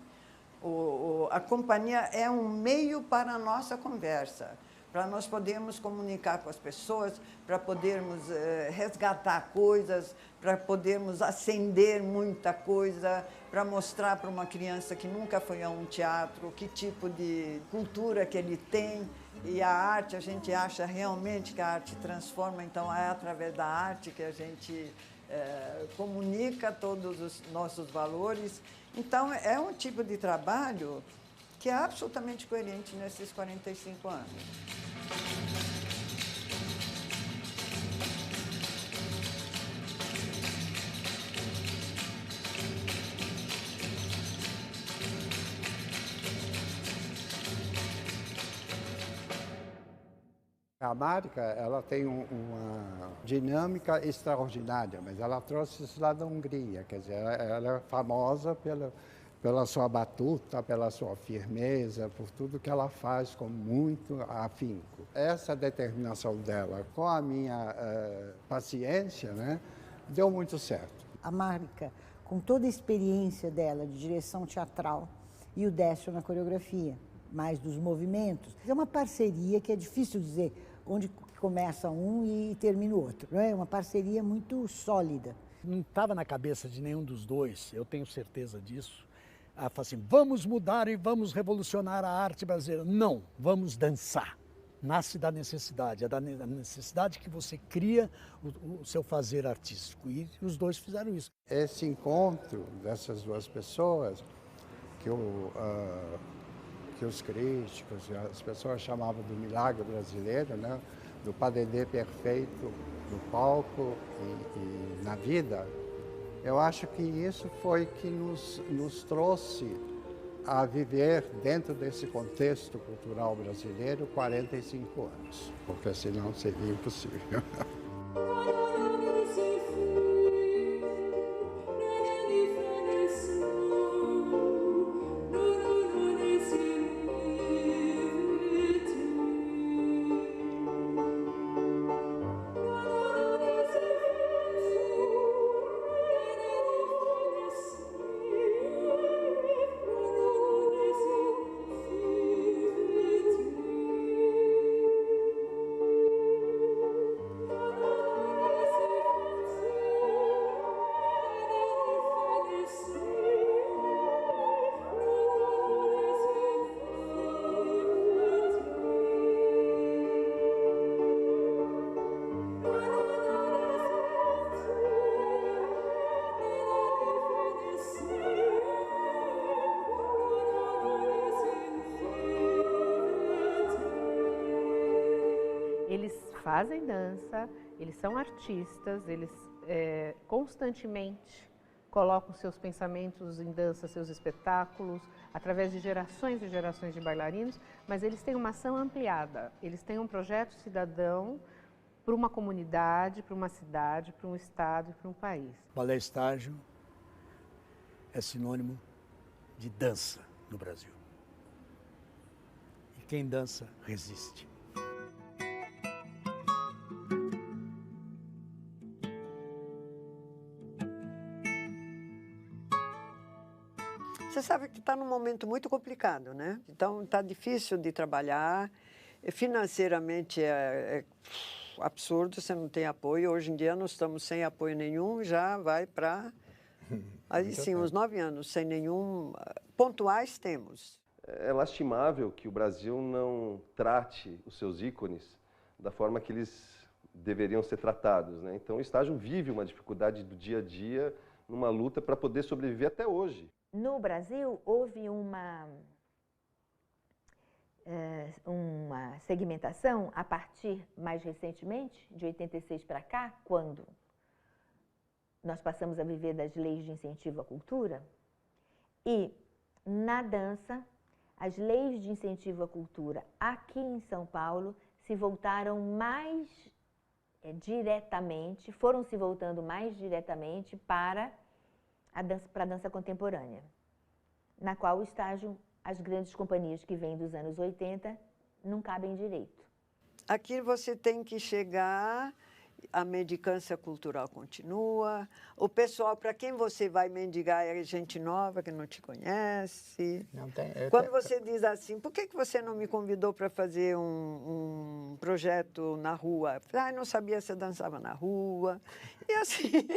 D: A companhia é um meio para a nossa conversa, para nós podermos comunicar com as pessoas, para podermos resgatar coisas, para podermos acender muita coisa, para mostrar para uma criança que nunca foi a um teatro que tipo de cultura que ele tem. E a arte, a gente acha realmente que a arte transforma, então é através da arte que a gente comunica todos os nossos valores. Então é um tipo de trabalho que é absolutamente coerente nesses 45 anos.
B: A Marica, ela tem uma dinâmica extraordinária, mas ela trouxe isso lá da Hungria, quer dizer, ela é famosa pela sua batuta, pela sua firmeza, por tudo que ela faz com muito afinco. Essa determinação dela com a minha paciência, né, deu muito certo.
L: A Marica, com toda a experiência dela de direção teatral, e o Décio na coreografia, mais dos movimentos. É uma parceria que é difícil dizer onde começa um e termina o outro. É uma parceria muito sólida.
I: Não estava na cabeça de nenhum dos dois, eu tenho certeza disso. Falar assim, vamos mudar e vamos revolucionar a arte brasileira. Não, vamos dançar. Nasce da necessidade, é da necessidade que você cria o seu fazer artístico. E os dois fizeram isso.
B: Esse encontro dessas duas pessoas, que os críticos, as pessoas chamavam do milagre brasileiro, né? Do padedê perfeito no palco e na vida, eu acho que isso foi que nos trouxe a viver dentro desse contexto cultural brasileiro 45 anos, porque senão seria impossível.
K: Eles fazem dança, eles são artistas, eles constantemente colocam seus pensamentos em dança, seus espetáculos, através de gerações e gerações de bailarinos, mas eles têm uma ação ampliada, eles têm um projeto cidadão para uma comunidade, para uma cidade, para um estado e para um país.
I: Balé Estágio é sinônimo de dança no Brasil. E quem dança, resiste.
D: Você sabe que está num momento muito complicado, né? Então, está difícil de trabalhar. Financeiramente é absurdo, você não tem apoio. Hoje em dia, nós estamos sem apoio nenhum, já vai para... Aí sim, uns 9 anos sem nenhum... Pontuais temos.
U: É lastimável que o Brasil não trate os seus ícones da forma que eles deveriam ser tratados, né? Então, o estágio vive uma dificuldade do dia a dia, numa luta para poder sobreviver até hoje.
C: No Brasil, houve uma segmentação a partir, mais recentemente, de 86 para cá, quando nós passamos a viver das leis de incentivo à cultura. E, na dança, as leis de incentivo à cultura aqui em São Paulo se voltaram mais diretamente, foram se voltando mais diretamente para a dança contemporânea, na qual o estágio, as grandes companhias que vêm dos anos 80 não cabem direito.
D: Aqui você tem que chegar, a mendicância cultural continua, o pessoal para quem você vai mendigar é gente nova que não te conhece. Quando você diz assim, por que você não me convidou para fazer um projeto na rua? Ah, não sabia se eu dançava na rua. E assim...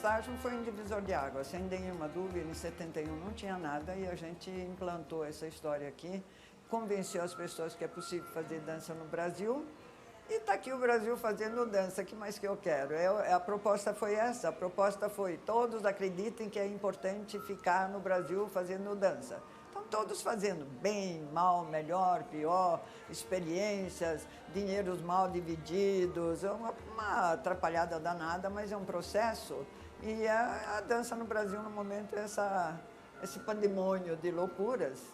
D: estágio foi um divisor de água, sem nenhuma dúvida. Em 71 não tinha nada e a gente implantou essa história aqui, convenceu as pessoas que é possível fazer dança no Brasil. E está aqui o Brasil fazendo dança, o que mais que eu quero? A proposta foi essa, a proposta foi, todos acreditem que é importante ficar no Brasil fazendo dança. Então, todos fazendo bem, mal, melhor, pior, experiências, dinheiros mal divididos, uma atrapalhada danada, mas é um processo. E a dança no Brasil, no momento, é esse pandemônio de loucuras,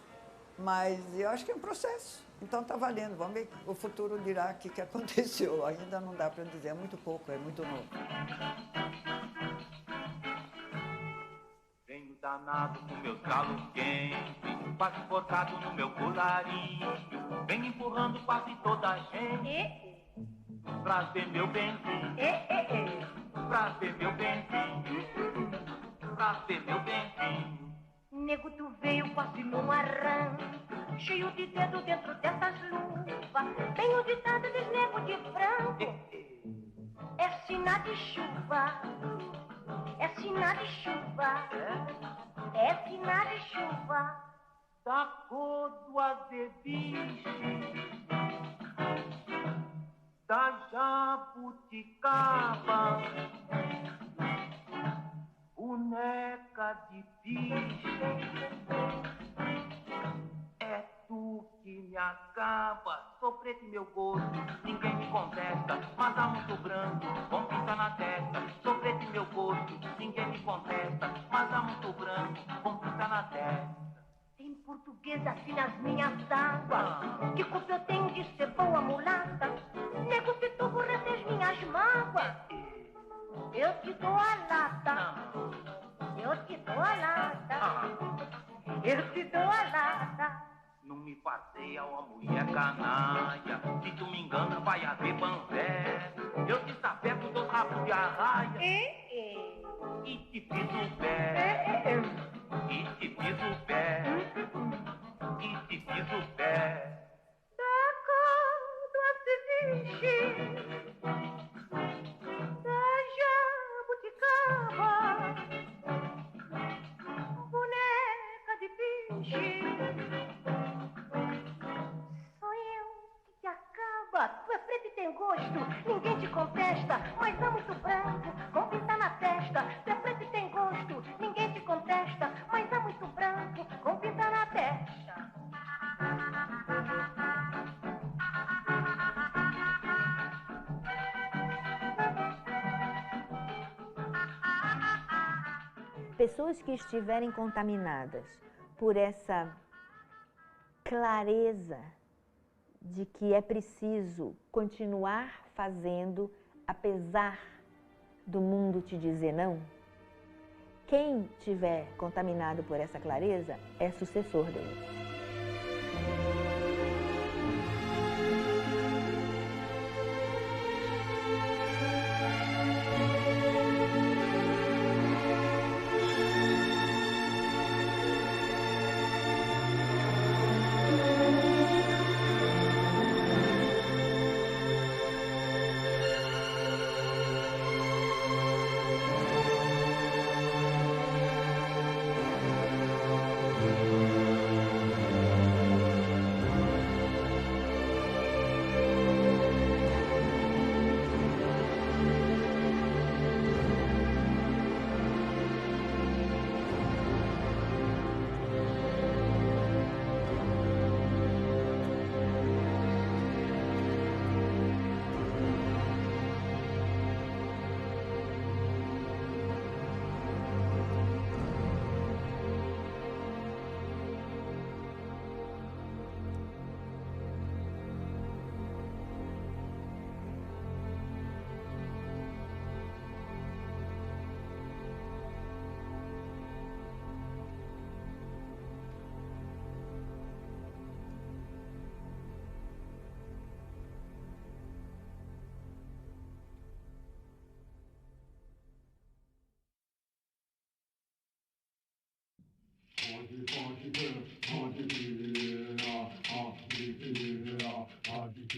D: mas eu acho que é um processo. Então está valendo, vamos ver, o futuro dirá o que aconteceu. Ainda não dá para dizer, é muito pouco, é muito novo.
T: Venho danado com meus galos quentes, quase cortado no meu colarinho. Venho empurrando quase toda a gente pra ver meu benzinho, pra ver meu benzinho, pra ver meu benzinho.
N: Nego, tu veio quase num arranjo, cheio de dedo dentro dessas luvas. Bem o ditado dos nego de branco, é sinal de chuva, é sinal de chuva, é sinal de chuva.
T: Da cor do azebiche, da jabuticaba, boneca de bicho, é tu que me acaba. Sou preto e meu gosto, ninguém me contesta, mas há muito branco, com pinta na testa. Sou preto e meu gosto, ninguém me contesta, mas há muito branco, com pinta na testa.
N: Tem português assim nas minhas águas, que culpa eu tenho de ser boa mulata? Nego, se tu aborrecer as minhas mágoas, eu te dou a lata, eu te dou a lata, eu te dou a lata.
T: Não me passeia, ó mulher canalha, se tu me engana vai haver banzé. Eu te sapeco, teus rabos de arraia, e te piso o pé, e te piso o pé, e te piso o pé.
N: Da cor do azeviche, da jabuticaba, boneca de piche, sou eu que te acaba. Tu é preto e tem gosto, ninguém te contesta, mas há muito branco, com pinta na testa. Tu é preto e tem gosto, ninguém te contesta, mas há muito branco, com pinta na testa.
C: Pessoas que estiverem contaminadas por essa clareza de que é preciso continuar fazendo apesar do mundo te dizer não, quem tiver contaminado por essa clareza é sucessor dele.
O: Pode